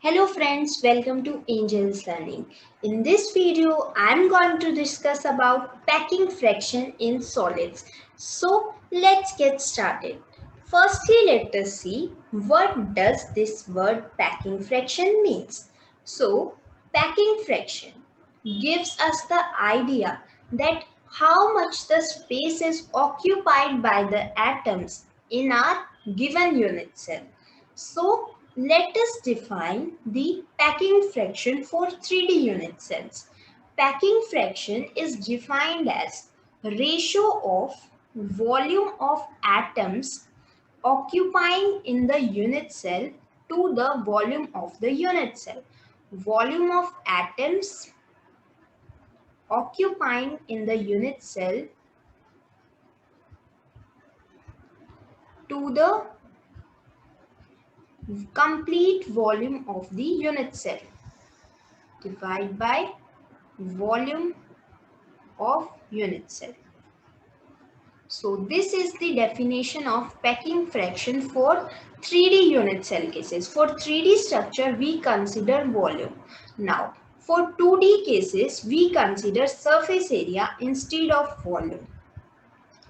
Hello friends, welcome to Angel's Learning. In this video, I am going to discuss about packing fraction in solids. So let's get started. Firstly, let us see what does this word packing fraction means. So packing fraction gives us the idea that how much the space is occupied by the atoms in our given unit cell. So let us define the packing fraction for 3D unit cells. Packing fraction is defined as ratio of volume of atoms occupying in the unit cell to the volume of the unit cell. Volume of atoms occupying in the unit cell to the complete volume of the unit cell divided by volume of unit cell. So this is the definition of packing fraction for 3D unit cell cases. For 3D structure, we consider volume. Now, for 2D cases, we consider surface area instead of volume.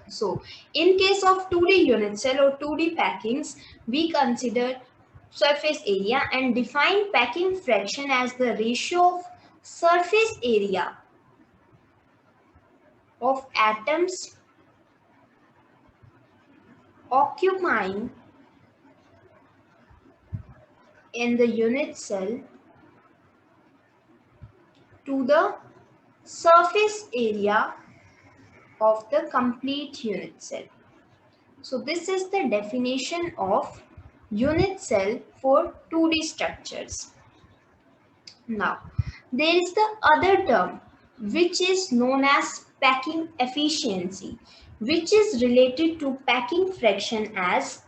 So, in case of 2D unit cell or 2D packings, we consider surface area and define packing fraction as the ratio of surface area of atoms occupying in the unit cell to the surface area of the complete unit cell. So this is the definition of unit cell for 2D structures. Now, there is the other term which is known as packing efficiency, which is related to packing fraction as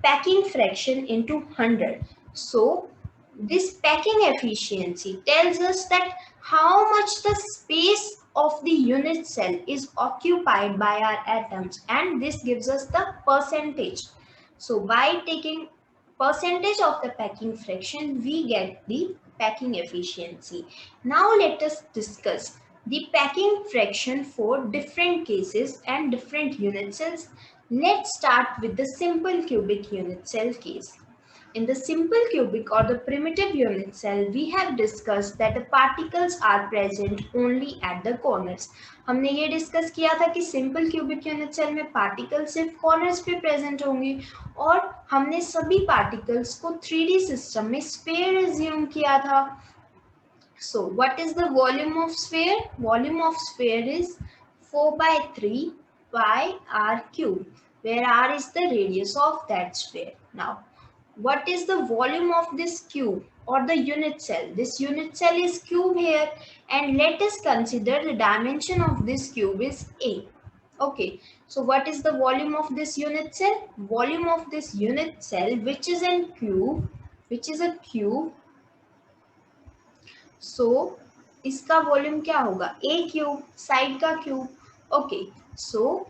packing fraction into 100. So this packing efficiency tells us that how much the space of the unit cell is occupied by our atoms, and this gives us the percentage. So by taking percentage of the packing fraction, we get the packing efficiency. Now let us discuss the packing fraction for different cases and different unit cells. Let's start with the simple cubic unit cell case. In the simple cubic or the primitive unit cell, we have discussed that the particles are present only at the corners. हमने ये discuss किया था कि simple cubic unit cell में particles सिर्फ corners पे present होंगे और हमने सभी पार्टिकल्स को 3D सिस्टम में स्फीयर एज्यूम किया था. So what is the volume of sphere? Volume of sphere is 4 by 3 pi r cube, where r is the radius of that sphere. Now, what is the volume of this cube or the unit cell? This unit cell is cube here, and let us consider the dimension of this cube is A. Okay, so what is the volume of this unit cell? Volume of this unit cell, which is a cube. So इसका volume क्या होगा? A cube, side का cube. Okay, so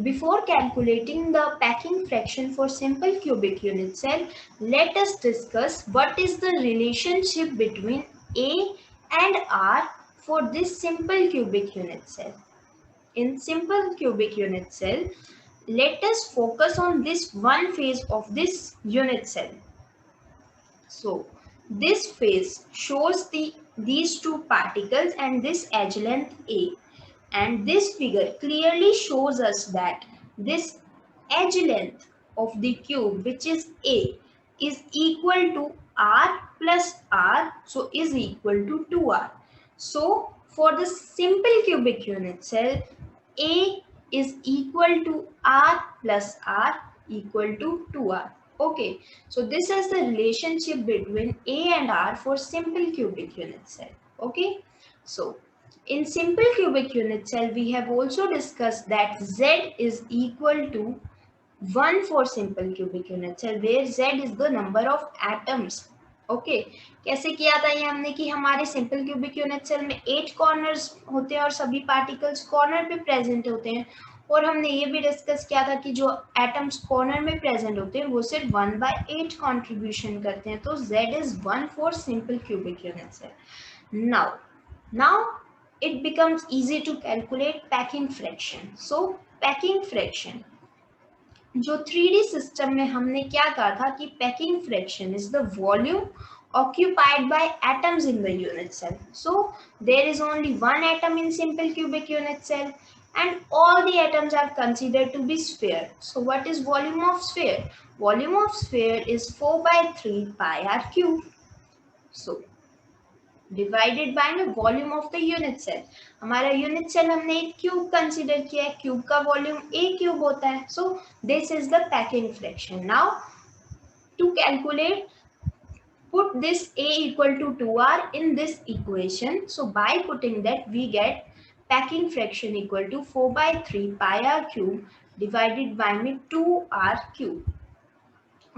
before calculating the packing fraction for simple cubic unit cell, let us discuss what is the relationship between A and R for this simple cubic unit cell. In simple cubic unit cell, let us focus on this one phase of this unit cell. So this phase shows these two particles and this edge length A, and this figure clearly shows us that this edge length of the cube, which is A, is equal to R plus R, so is equal to 2R. So for the simple cubic unit cell, A is equal to R plus R equal to 2R. Okay, so this is the relationship between A and R for simple cubic unit cell. Okay, so in simple cubic unit cell, we have also discussed that Z is equal to 1 for simple cubic unit cell, where Z is the number of atoms. Okay कैसे किया था ये हमने कि हमारे simple cubic unit cell में 8 corners होते हैं और सभी पार्टिकल्स कॉर्नर पे प्रेजेंट होते हैं, और हमने ये भी डिस्कस किया था कि जो एटम्स कॉर्नर में प्रेजेंट होते हैं वो सिर्फ 1/8 कंट्रीब्यूशन करते हैं, तो z is 1/4 simple cubic units है. Now it becomes easy to calculate packing fraction. So packing fraction, जो 3D सिस्टम में हमने क्या कहा था कि packing fraction is the volume occupied by atoms in the unit cell. So there is only one atom in simple cubic unit cell and all the atoms are considered to be sphere. So what is volume of sphere? Volume of sphere is 4/3 pi r cube. So divided by the volume of the unit cell. हमारा unit cell हमने एक cube consider किया है, cube का volume ए cube होता है. So this is the packing fraction. Now to calculate, put this a equal to 2r in this equation. So by putting that we get packing fraction equal to 4/3 pi r cube divided by 2r cube,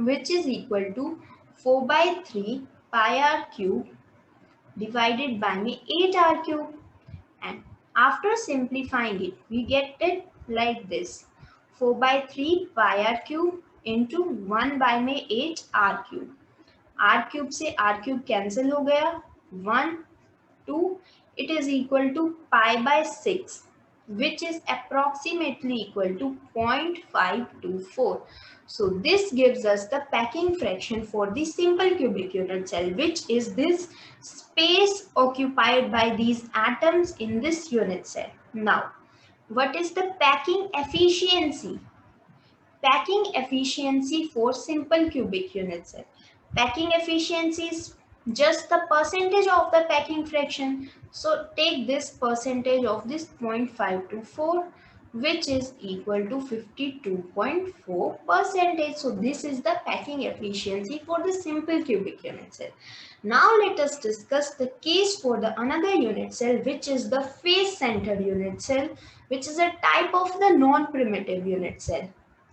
which is equal to 4/3 pi r cube divided by 8r cube. And after simplifying it, we get it like this: 4/3 pi r cube into 1/8 r cube. r cube से r cube cancel हो गया, 1 2, it is equal to pi/6, which is approximately equal to 0.524. So this gives us the packing fraction for the simple cubic unit cell, which is this space occupied by these atoms in this unit cell. Now, what is the packing efficiency? Packing efficiency for simple cubic unit cell. Packing efficiency is just the percentage of the packing fraction. So take this percentage of this 0.524, which is equal to 52.4%. So this is the packing efficiency for the simple cubic unit cell. Now let us discuss the case for the another unit cell, which is the face-centered unit cell, which is a type of the non-primitive unit cell.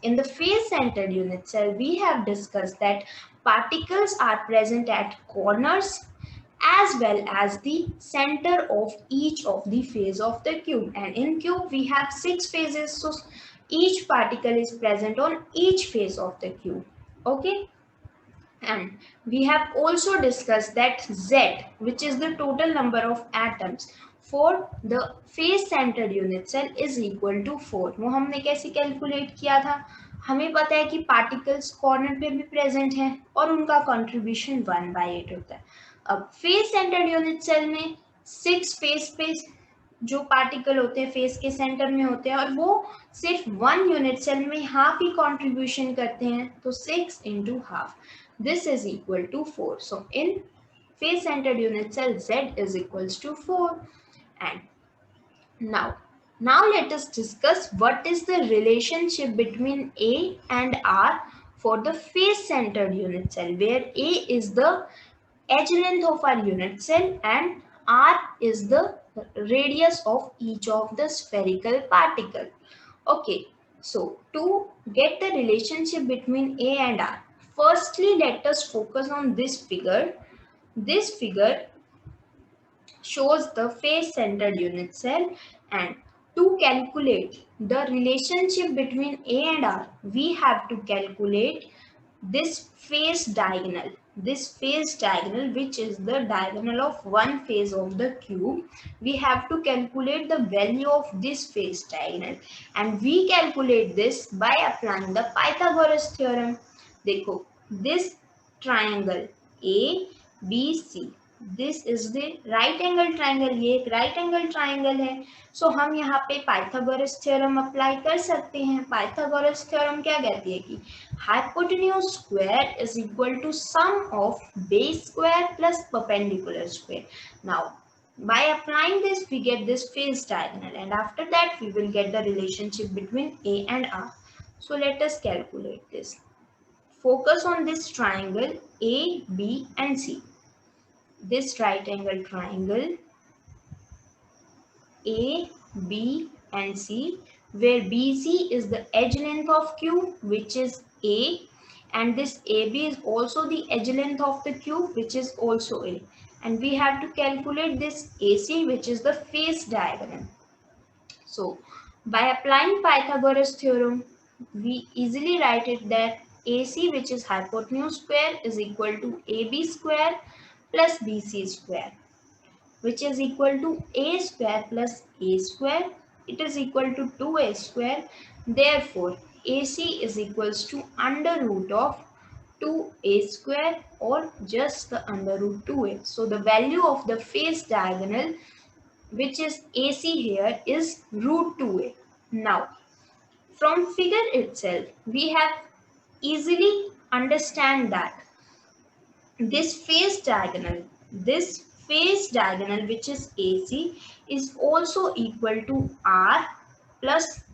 In the face-centered unit cell, we have discussed that particles are present at corners as well as the center of each of the face of the cube. And in cube, we have 6 faces. So each particle is present on each face of the cube. Okay. And we have also discussed that Z, which is the total number of atoms for the face centered unit cell, is equal to 4. वो हमने कैसे calculate किया था? हमें पता है कि particles corner पे भी प्रेजेंट हैं और उनका कंट्रीब्यूशन 1/8 होता है. अब फेस सेंटर्ड यूनिट सेल में 6 फेस पे जो पार्टिकल होते हैं फेस के सेंटर में होते हैं और वो सिर्फ 1 यूनिट सेल में हाफ ही कंट्रीब्यूशन करते हैं, तो 6 into half. This is equal to 4. So in face centered unit cell, Z is equals to 4. And now let us discuss what is the relationship between A and R for the face centered unit cell, where A is the edge length of our unit cell and R is the radius of each of the spherical particle. Okay, so to get the relationship between A and R, firstly let us focus on this figure. This figure shows the face centered unit cell, and to calculate the relationship between A and R, we have to calculate this face diagonal. This face diagonal, which is the diagonal of one face of the cube, we have to calculate the value of this face diagonal, and we calculate this by applying the Pythagoras theorem. देखो, this triangle ABC, this is the right angle triangle. ये एक right angle triangle है. So हम यहाँ पे Pythagoras theorem apply कर सकते हैं. Pythagoras theorem क्या कहती है कि hypotenuse square is equal to sum of base square plus perpendicular square. Now by applying this, we get this face diagonal, and after that we will get the relationship between A and R. So let us calculate this. Focus on this triangle A, B and C. This right angle triangle A, B and C, where BC is the edge length of cube, which is A, and this AB is also the edge length of the cube, which is also A. And we have to calculate this AC, which is the face diagonal. So By applying Pythagoras theorem, we easily write it that AC, which is hypotenuse square, is equal to AB square plus BC square, which is equal to A square plus A square. It is equal to 2A square. Therefore, AC is equals to under root of 2A square or just the under root 2A. So the value of the face diagonal, which is AC here, is root 2A. Now, from figure itself, we have easily understand that this face diagonal, which is AC, is also equal to R plus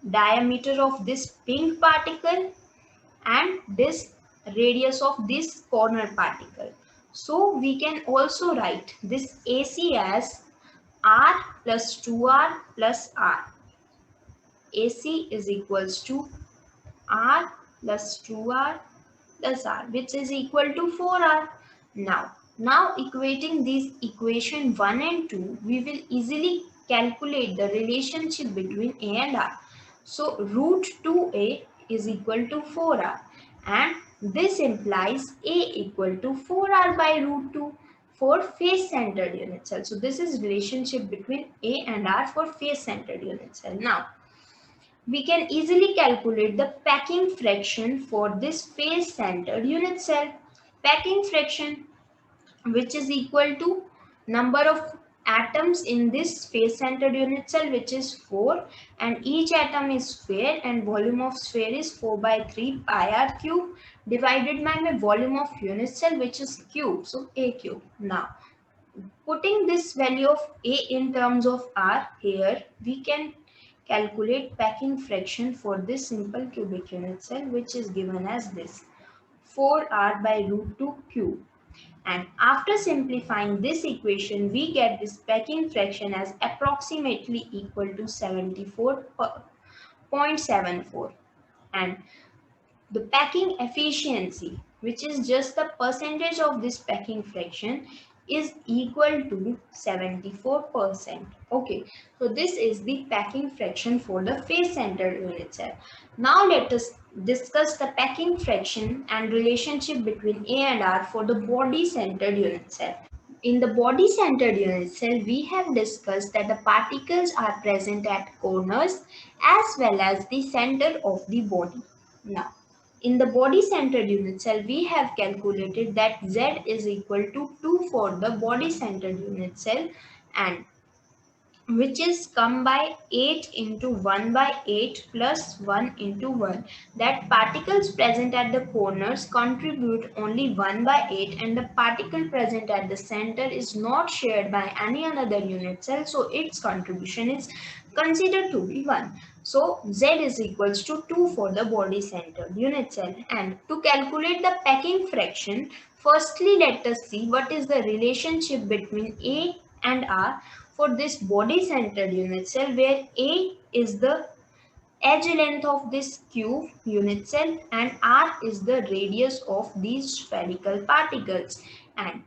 diameter of this pink particle and this radius of this corner particle. So we can also write this AC as R plus 2R plus R. AC is equals to R plus 2R plus R, which is equal to 4R. Now equating these equation 1 and 2, we will easily calculate the relationship between A and R. So root 2A is equal to 4R, and this implies A equal to 4R by root 2 for face centered unit cell. So this is relationship between A and R for face centered unit cell. Now we can easily calculate the packing fraction for this face centered unit cell. Packing fraction, which is equal to number of atoms in this face centered unit cell, which is 4, and each atom is sphere and volume of sphere is 4 by 3 pi r cube divided by my volume of unit cell, which is cube, so A cube. Now putting this value of A in terms of R here, we can calculate packing fraction for this simple cubic unit cell, which is given as this 4R by root 2 cube. And after simplifying this equation, we get this packing fraction as approximately equal to 74.74. And the packing efficiency, which is just the percentage of this packing fraction, is equal to 74%. Okay, so this is the packing fraction for the face centered unit cell. Now let us discuss the packing fraction and relationship between A and R for the body centered unit cell. In the body centered unit cell, we have discussed that the particles are present at corners as well as the center of the body. Now, in the body centered unit cell, we have calculated that Z is equal to 2 for the body centered unit cell, and which is come by 8 into 1 by 8 plus 1 into 1. That particles present at the corners contribute only 1 by 8, and the particle present at the center is not shared by any another unit cell, so its contribution is considered to be 1. So Z is equals to 2 for the body centered unit cell. And to calculate the packing fraction, firstly let us see what is the relationship between A and R for this body centered unit cell, where A is the edge length of this cube unit cell and R is the radius of these spherical particles. And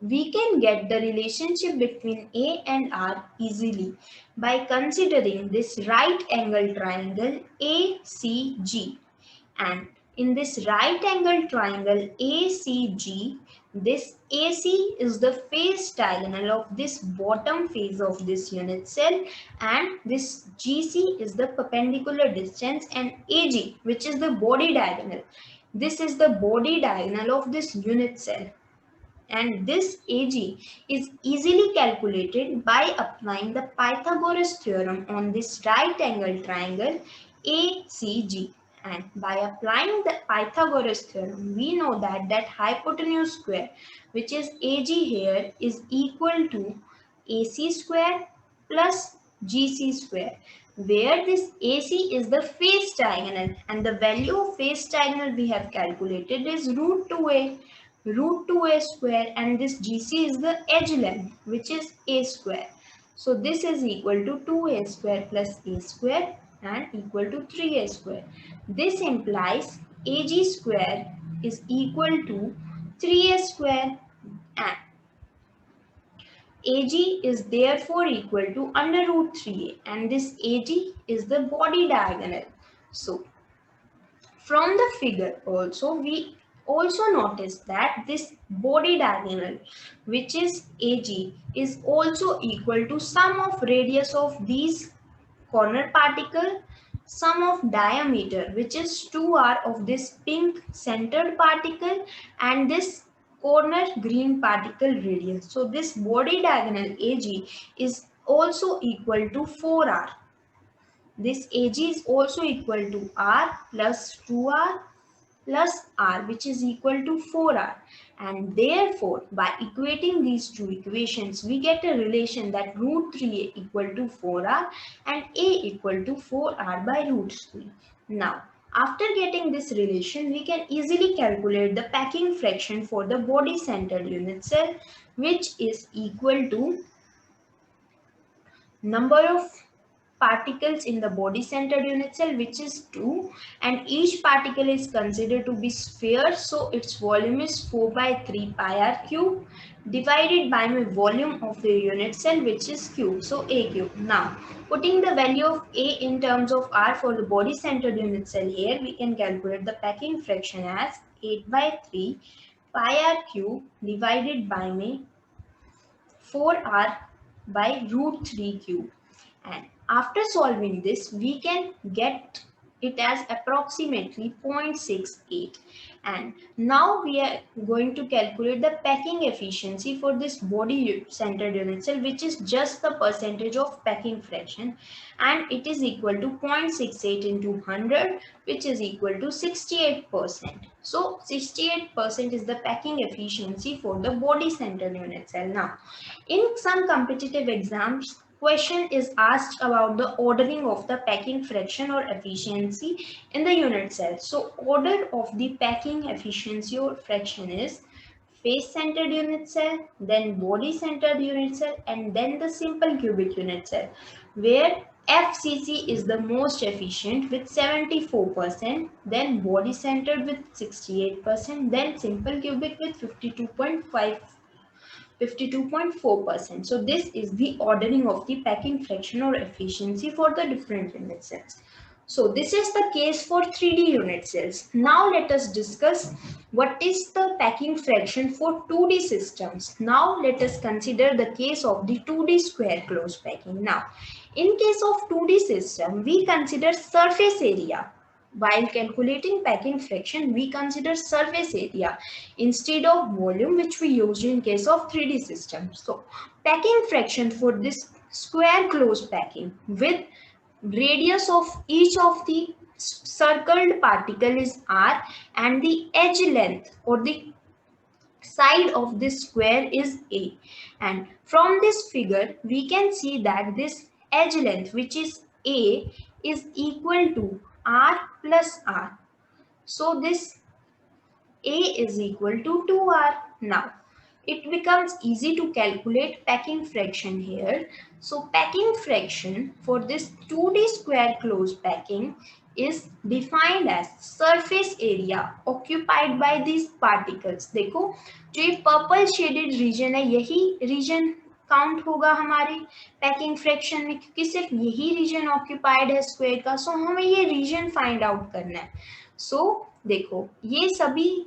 we can get the relationship between A and R easily by considering this right angle triangle ACG. And in this right angle triangle ACG, this AC is the face diagonal of this bottom face of this unit cell, and this GC is the perpendicular distance, and AG, which is the body diagonal. This is the body diagonal of this unit cell. And this AG is easily calculated by applying the Pythagoras theorem on this right angle triangle ACG. And by applying the Pythagoras theorem, we know that hypotenuse square, which is AG here, is equal to AC square plus GC square, where this AC is the face diagonal and the value of face diagonal we have calculated is root 2A square, and this GC is the edge length, which is A square. So this is equal to 2A square plus A square and equal to 3A square. This implies AG square is equal to 3A square, and AG is therefore equal to under root 3a, and this AG is the body diagonal. So from the figure also we also notice that this body diagonal, which is AG, is also equal to sum of radius of these corner particle, sum of diameter, which is 2r of this pink centered particle, and this corner green particle radius. So this body diagonal AG is also equal to 4r. This AG is also equal to r plus 2r plus r, which is equal to 4r, and therefore by equating these two equations we get a relation that root 3a equal to 4r and a equal to 4r by root 3. Now after getting this relation we can easily calculate the packing fraction for the body centered unit cell, which is equal to number of particles in the body centered unit cell, which is 2, and each particle is considered to be sphere, so its volume is 4 by 3 pi r cube divided by my volume of the unit cell, which is cube, so a cube. Now putting the value of a in terms of r for the body centered unit cell here, we can calculate the packing fraction as 8 by 3 pi r cube divided by my 4r by root 3 cube, and after solving this we can get it as approximately 0.68, and now we are going to calculate the packing efficiency for this body centered unit cell, which is just the percentage of packing fraction, and it is equal to 0.68 into 100, which is equal to 68%. So 68% is the packing efficiency for the body centered unit cell. Now in some competitive exams, question is asked about the ordering of the packing fraction or efficiency in the unit cell. So order of the packing efficiency or fraction is face centered unit cell, then body centered unit cell, and then the simple cubic unit cell, where FCC is the most efficient with 74%, then body centered with 68%, then simple cubic with 52.4%. So this is the ordering of the packing fraction or efficiency for the different unit cells. So this is the case for 3D unit cells. Now let us discuss what is the packing fraction for 2D systems. Now let us consider the case of the 2D square closed packing. Now in case of 2D system, we consider surface area. While calculating packing fraction, we consider surface area instead of volume, which we used in case of 3D system. So packing fraction for this square closed packing with radius of each of the circled particle is r, and the edge length or the side of this square is a, and from this figure we can see that this edge length, which is a, is equal to r plus r. So this a is equal to 2r. Now it becomes easy to calculate packing fraction here. So packing fraction for this 2D square closed packing is defined as surface area occupied by these particles. देखो जो ये purple shaded region है, यही reason count होगा हमारे packing fraction में, क्योंकि सिर्फ यही रीजन ऑक्यूपाइड है स्क्वायर का. सो हमें ये रीजन फाइंड आउट करना है. सो देखो ये सभी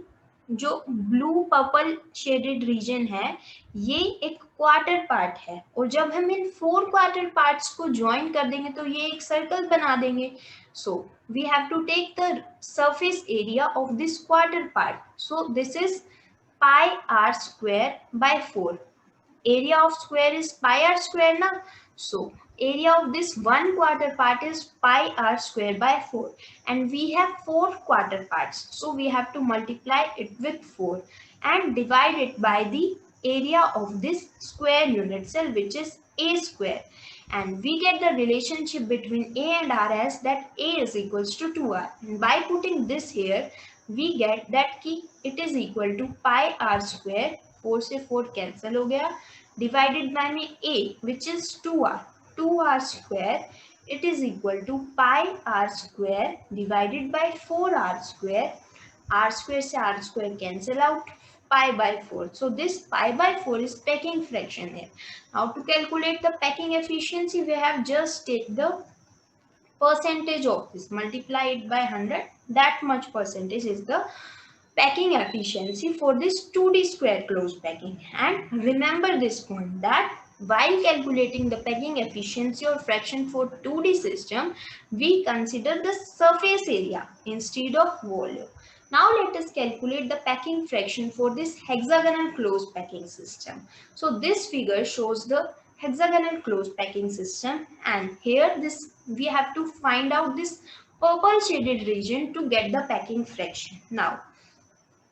जो ब्लू पर्पल शेडेड रीजन है ये एक क्वार्टर पार्ट है, और जब हम इन 4 क्वार्टर पार्ट्स को ज्वाइन कर देंगे तो ये एक सर्कल बना देंगे. So we have to take the surface area of this quarter part. So this is pi r square by 4. Area of square is pi r square na. So area of this 1 quarter part is pi r square by 4, and we have 4 quarter parts, so we have to multiply it with 4 and divide it by the area of this square unit cell, which is a square, and we get the relationship between a and r as that a is equals to 2r, and by putting this here we get that ki it is equal to pi r square, 4 से 4 cancel हो गया, divided by में a, which is 2r square, it is equal to pi r square divided by 4r square. R square से r square cancel out, pi by 4. So this pi by 4 is packing fraction here. Now to calculate the packing efficiency, we have just take the percentage of this, multiply it by 100. That much percentage is the packing efficiency for this 2D square closed packing. And remember this point, that while calculating the packing efficiency or fraction for 2D system, we consider the surface area instead of volume. Now let us calculate the packing fraction for this hexagonal closed packing system. So this figure shows the hexagonal closed packing system, and here this we have to find out this purple shaded region to get the packing fraction. Now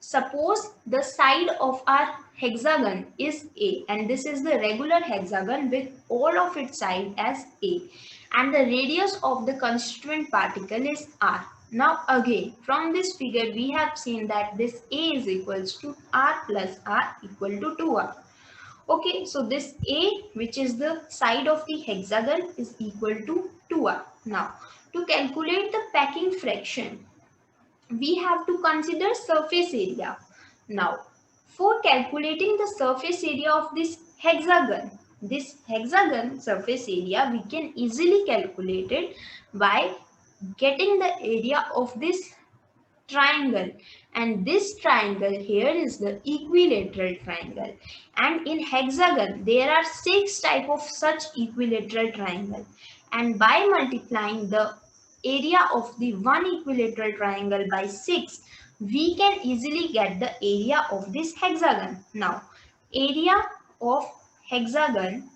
suppose the side of our hexagon is A, and this is the regular hexagon with all of its side as A, and the radius of the constituent particle is R. Now again, from this figure we have seen that this A is equals to R plus R equal to 2R. Okay, so this A, which is the side of the hexagon, is equal to 2R. Now to calculate the packing fraction, we have to consider surface area. Now, for calculating the surface area of this hexagon surface area, we can easily calculate it by getting the area of this triangle, and this triangle here is the equilateral triangle, and in hexagon there are 6 type of such equilateral triangle, and by multiplying the area of the one equilateral triangle by 6, we can easily get the area of this hexagon. Now area of hexagon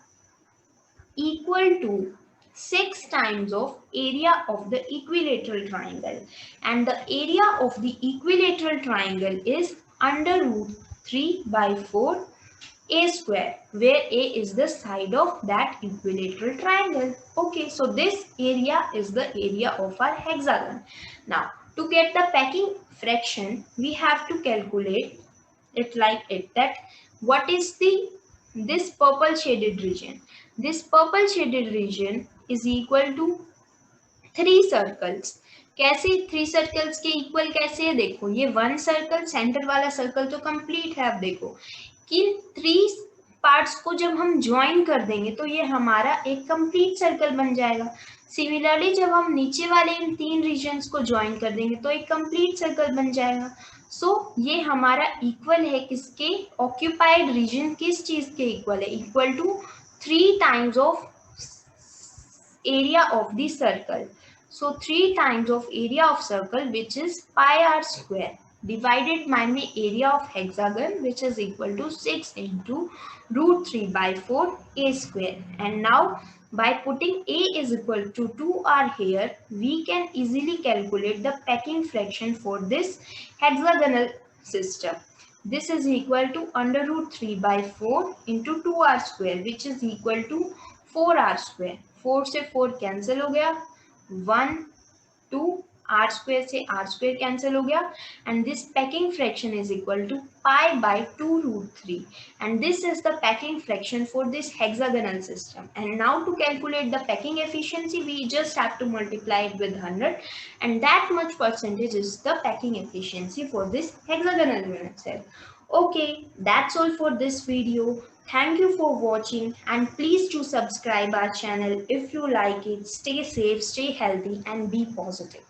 equal to 6 times of area of the equilateral triangle, and the area of the equilateral triangle is under root 3 by 4 a square, where a is the side of that equilateral triangle. Okay, so this area is the area of our hexagon. Now to get the packing fraction, we have to calculate it like it, that what is this purple shaded region. This purple shaded region is equal to 3 circles. कैसे 3 circles के equal कैसे है, देखो ये 1 circle, centre वाला circle तो complete है। अब देखो कि 3 पार्ट्स को जब हम ज्वाइन कर देंगे तो ये हमारा एक कंप्लीट सर्कल बन जाएगा। सिमिलरली जब हम नीचे वाले इन 3 रीजन्स को ज्वाइन कर देंगे तो एक कंप्लीट सर्कल बन जाएगा। सो ये हमारा इक्वल है किसके, ऑक्यूपाइड रीजन किस चीज के इक्वल है, equal to 3 times of area of the circle. So 3 times of area of circle, which is pi r square, divided by the area of hexagon, which is equal to 6 into root 3 by 4 a square. And now by putting a is equal to 2r here, we can easily calculate the packing fraction for this hexagonal system. This is equal to under root 3 by 4 into 2r square, which is equal to 4r square. 4 से 4 cancel हो गया, 1 2 r square से r square cancel हो गया, and this packing fraction is equal to pi by 2 root 3, and this is the packing fraction for this hexagonal system. And now to calculate the packing efficiency, we just have to multiply it with 100, and that much percentage is the packing efficiency for this hexagonal unit cell. Okay, that's all for this video. Thank you for watching, and please do subscribe our channel if you like it. Stay safe, stay healthy, and be positive.